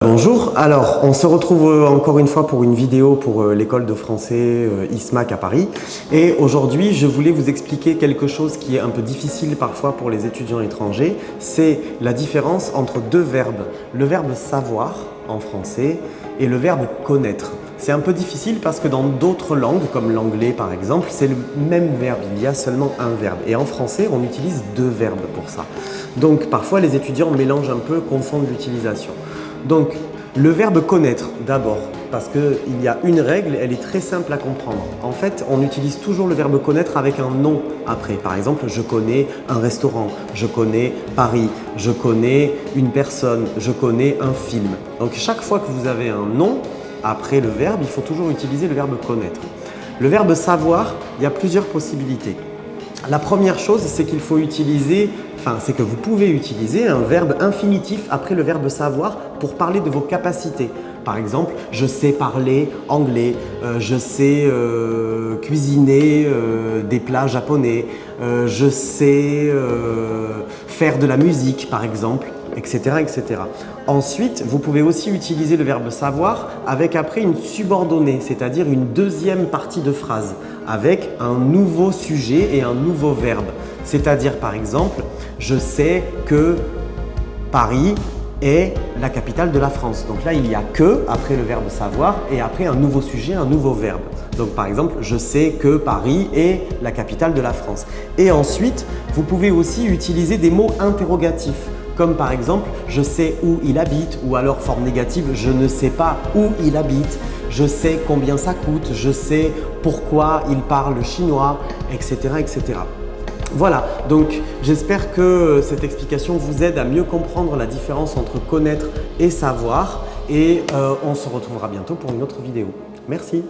Bonjour, alors on se retrouve encore une fois pour une vidéo pour l'école de français ISMAC à Paris et aujourd'hui je voulais vous expliquer quelque chose qui est un peu difficile parfois pour les étudiants étrangers, c'est la différence entre deux verbes, le verbe savoir en français et le verbe connaître. C'est un peu difficile parce que dans d'autres langues, comme l'anglais par exemple, c'est le même verbe, il y a seulement un verbe. Et en français, on utilise deux verbes pour ça. Donc parfois les étudiants mélangent un peu, confondent l'utilisation. Donc le verbe connaître d'abord, parce qu'il y a une règle, elle est très simple à comprendre. En fait, on utilise toujours le verbe connaître avec un nom après. Par exemple, je connais un restaurant, je connais Paris, je connais une personne, je connais un film. Donc chaque fois que vous avez un nom, après le verbe, il faut toujours utiliser le verbe connaître. Le verbe savoir, il y a plusieurs possibilités. La première chose, c'est qu'il faut utiliser, c'est que vous pouvez utiliser un verbe infinitif après le verbe savoir pour parler de vos capacités. Par exemple, je sais parler anglais, je sais cuisiner des plats japonais, je sais faire de la musique par exemple, etc., etc. Ensuite, vous pouvez aussi utiliser le verbe savoir avec après une subordonnée, c'est-à-dire une deuxième partie de phrase avec un nouveau sujet et un nouveau verbe. C'est-à-dire par exemple, je sais que Paris est la capitale de la France. Donc là, il y a que après le verbe savoir et après un nouveau sujet, un nouveau verbe. Donc par exemple, je sais que Paris est la capitale de la France. Et ensuite, vous pouvez aussi utiliser des mots interrogatifs. Comme par exemple, je sais où il habite ou alors forme négative, je ne sais pas où il habite, je sais combien ça coûte, je sais pourquoi il parle chinois, etc., etc. Voilà, donc j'espère que cette explication vous aide à mieux comprendre la différence entre connaître et savoir et on se retrouvera bientôt pour une autre vidéo. Merci.